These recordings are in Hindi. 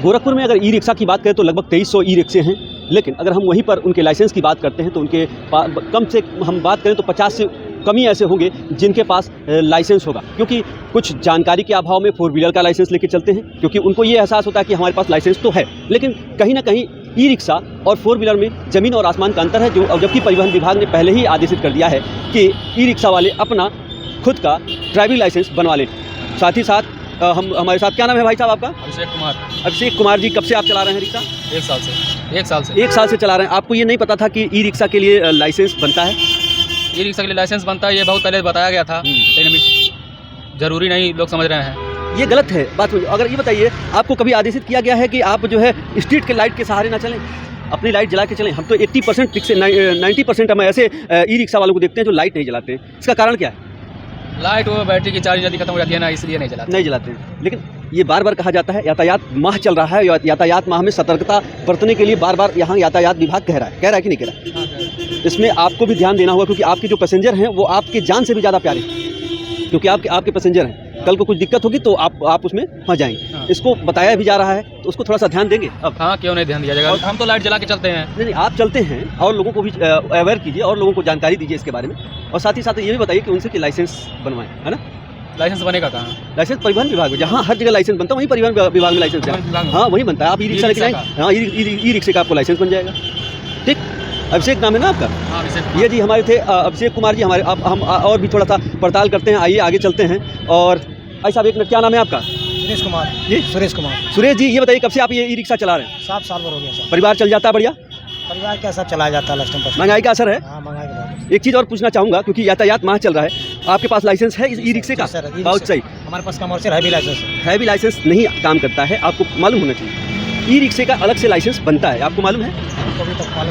गोरखपुर में अगर ई रिक्शा की बात करें तो लगभग 2300 ई रिक्शे हैं, लेकिन अगर हम वहीं पर उनके लाइसेंस की बात करते हैं तो उनके कम से हम बात करें तो 50 से कम ही ऐसे होंगे जिनके पास लाइसेंस होगा, क्योंकि कुछ जानकारी के अभाव में 4 व्हीलर का लाइसेंस लेके चलते हैं, क्योंकि उनको ये एहसास होता है कि हमारे पास लाइसेंस तो है, लेकिन कहीं ना कहीं ई रिक्शा और 4 व्हीलर में ज़मीन और आसमान का अंतर है, जबकि परिवहन विभाग ने पहले ही आदेशित कर दिया है कि ई रिक्शा वाले अपना खुद का ड्राइविंग लाइसेंस बनवा लें। साथ ही साथ हम हमारे साथ, क्या नाम है भाई साहब आपका? अभिषेक कुमार जी, कब से आप चला रहे हैं रिक्शा? 1 साल से। 1 साल से चला रहे हैं। आपको ये नहीं पता था कि ई रिक्शा के लिए लाइसेंस बनता है? ई रिक्शा के लिए लाइसेंस बनता है, ये बहुत पहले बताया गया था, लेकिन अभी ज़रूरी नहीं लोग समझ रहे हैं। ये गलत है बात। अगर ये बताइए, आपको कभी आदेशित किया गया है कि आप जो है स्ट्रीट के लाइट के सहारे ना चलें, अपनी लाइट जला के चलें? हम तो 80% से 90% हम ऐसे ई रिक्शा वालों को देखते हैं जो लाइट नहीं जलाते हैं। इसका कारण क्या है? लाइट वो बैटरी की चार्ज जल्दी खत्म हो जाती है ना, इसलिए नहीं जलाते हैं। लेकिन ये बार बार कहा जाता है, यातायात माह चल रहा है, यातायात माह में सतर्कता बरतने के लिए बार बार यहाँ यातायात विभाग कह रहा है कि नहीं कह रहा है? इसमें आपको भी ध्यान देना होगा, क्योंकि आपके जो पैसेंजर हैं वो आपके जान से भी ज़्यादा प्यारे, क्योंकि आपके पैसेंजर हैं। कल को कुछ दिक्कत होगी तो आप उसमें फंस जाएंगे। इसको बताया भी जा रहा है, तो उसको थोड़ा सा ध्यान देंगे। अब हाँ, क्यों नहीं ध्यान दिया जाएगा? हम तो लाइट जला के चलते हैं। नहीं, आप चलते हैं और लोगों को भी अवेयर कीजिए और लोगों को जानकारी दीजिए इसके बारे में, और साथ ही साथ ये भी बताइए कि उनसे कि लाइसेंस बनवाएं, है ना? लाइसेंस बनेगा कहाँ? लाइसेंस परिवहन विभाग में, जहाँ हर जगह लाइसेंस बनता है वहीं परिवहन विभाग में लाइसेंस है। हाँ, वहीं बनता है। आप ई रिक्शा लेके जाएंगे, हाँ, ई रिक्शे का आपको लाइसेंस बन जाएगा। ठीक, अभिषेक नाम है ना आपका? हाँ, ये जी हमारे थे अभिषेक कुमार जी हमारे। अब हम और भी थोड़ा सा पड़ताल करते हैं, आइए आगे चलते हैं। और भाई साहब, एक मिनट, क्या नाम है आपका? सुरेश कुमार जी, सुरेश जी, ये बताइए कब से आप ये ई रिक्शा चला रहे हैं? 7 साल भर हो गया सर। परिवार चल जाता है बढ़िया? परिवार क्या सब चलाया जाता है लास्ट टाइम। महंगाई का असर है? हाँ, महंगाई के बाद। एक चीज़ और पूछना चाहूँगा, क्योंकि यातायात माह चल रहा है, आपके पास लाइसेंस है इस ई रिक्शे का? बहुत सही। हमारे पास कमर्शियल हैवी लाइसेंस है। हैवी लाइसेंस नहीं काम करता है, आपको मालूम होना चाहिए। ई रिक्शे का अलग से लाइसेंस बनता है, आपको मालूम है?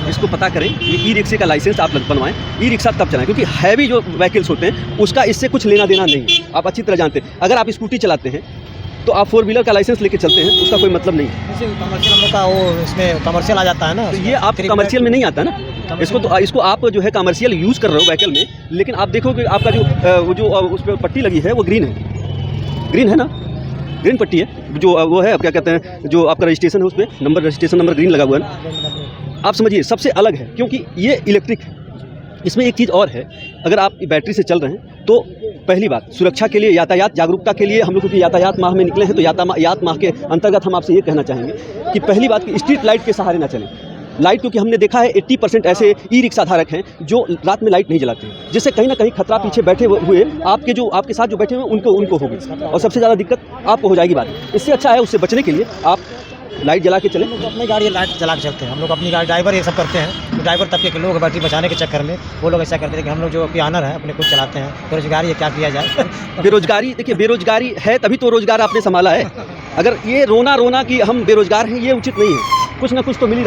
इसको पता करें, ये ई रिक्शे का लाइसेंस आप बनवाएं। ई रिक्शा तब चलाएं, क्योंकि हैवी जो व्हीकल्स होते हैं उसका इससे कुछ लेना देना नहीं है, आप अच्छी तरह जानते हैं। अगर आप स्कूटी चलाते हैं तो आप 4 व्हीलर का लाइसेंस लेके चलते हैं, उसका कोई मतलब नहीं है। जैसे कमर्शियल हम लोग का वो इसमें कमर्शियल आ जाता है ना, तो ये आप कमर्शियल में नहीं आता ना, इसको आप जो है कमर्शियल यूज़ कर रहे हो व्हीकल में, लेकिन आप देखोगे आपका जो उस पर पट्टी लगी है वो ग्रीन है ना, ग्रीन पट्टी है, जो वो है क्या कहते हैं, जो आपका रजिस्ट्रेशन है उस पर रजिस्ट्रेशन नंबर ग्रीन लगा हुआ है ना। आप समझिए, सबसे अलग है, क्योंकि ये इलेक्ट्रिक है। इसमें एक चीज़ और है, अगर आप बैटरी से चल रहे हैं तो पहली बात, सुरक्षा के लिए, यातायात जागरूकता के लिए हम लोग क्योंकि यातायात माह में निकले हैं, तो यातायात माह के अंतर्गत हम आपसे ये कहना चाहेंगे कि पहली बात कि स्ट्रीट लाइट के सहारे ना चलें। लाइट, क्योंकि हमने देखा है 80% ऐसे ई रिक्शा धारक हैं जो रात में लाइट नहीं जलाते हैं, जिससे कहीं ना कहीं खतरा पीछे बैठे हुए आपके साथ जो बैठे हुए हैं उनको होगी, और सबसे ज़्यादा दिक्कत आपको हो जाएगी। बात इससे अच्छा है, उससे बचने के लिए आप लाइट जला के चलें। हम लोग अपनी गाड़ी लाइट जला के चलते हैं। हम लोग अपनी गाड़ी, ड्राइवर ये सब करते हैं, तो ड्राइवर तबके के लोग बैटरी बचाने के चक्कर में वो लोग ऐसा करते हैं कि हम लोग जो पियानर है अपने खुद चलाते हैं। बेरोजगारी है, क्या किया जाए? बेरोजगारी, देखिए बेरोजगारी है तभी तो रोजगार आपने संभाला है। अगर ये रोना कि हम बेरोजगार हैं, ये उचित नहीं है। कुछ ना कुछ तो मिल ही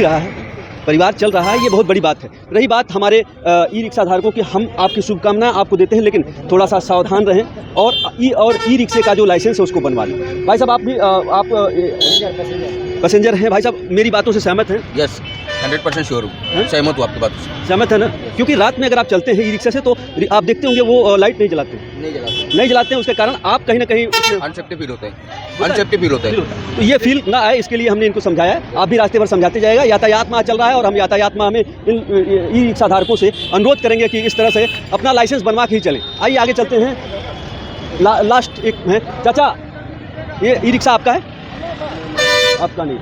रहा है, परिवार चल रहा है, ये बहुत बड़ी बात है। रही बात हमारे ई रिक्शा धारकों की, हम आपकी शुभकामनाएं आपको देते हैं, लेकिन थोड़ा सा सावधान रहें और ई रिक्शे का जो लाइसेंस है उसको बनवा लें। भाई साहब, आप भी पैसेंजर हैं भाई साहब, मेरी बातों से सहमत हैं? यस, 100% श्योर हूँ, सहमत हूँ आपकी बात से। सहमत है ना? क्योंकि रात में अगर आप चलते हैं ई रिक्शा से तो आप देखते होंगे वो लाइट नहीं जलाते हैं, उसके कारण आप कहीं ना कहीं अनसेफ्टी फील होता है। तो ये फील ना आए, इसके लिए हमने इनको समझाया है। आप भी रास्ते भर समझाते जाएगा। यातायात माह चल रहा है और हम यातायात माह में इन ई रिक्शा धारकों से अनुरोध करेंगे कि इस तरह से अपना लाइसेंस बनवा के ही चलें। आइए आगे चलते हैं। लास्ट एक है, चाचा ये ई रिक्शा आपका है? आपका नहीं?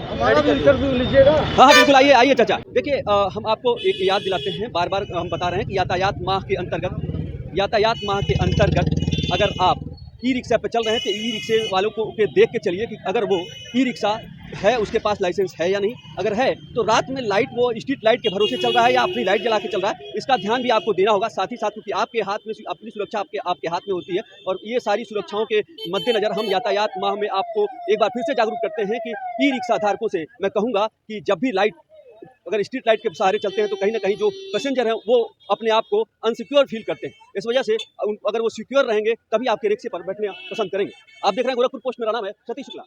हाँ, बिल्कुल, आइए चाचा। देखिए, हम आपको एक याद दिलाते हैं, बार बार हम बता रहे हैं कि यातायात माह के अंतर्गत अगर आप ई रिक्शा पे चल रहे हैं तो ई रिक्शे वालों को देख के चलिए कि अगर वो ई रिक्शा है, उसके पास लाइसेंस है या नहीं। अगर है तो रात में लाइट, वो स्ट्रीट लाइट के भरोसे चल रहा है या अपनी लाइट जला के चल रहा है, इसका ध्यान भी आपको देना होगा। साथ ही साथ, क्योंकि आपके हाथ में अपनी सुरक्षा आपके हाथ में होती है, और ये सारी सुरक्षाओं के मद्देनजर हम यातायात माह में आपको एक बार फिर से जागरूक करते हैं कि ई रिक्शा धारकों से मैं कहूँगा कि जब भी अगर स्ट्रीट लाइट के सहारे चलते हैं तो कहीं ना कहीं जो पैसेंजर हैं वो अपने आप को अनसिक्योर फील करते हैं। इस वजह से अगर वो सिक्योर रहेंगे तभी आपके रिक्शे पर बैठने पसंद करेंगे। आप देख रहे हैं गोरखपुर पोस्ट, मेरा नाम है सतीश शुक्ला।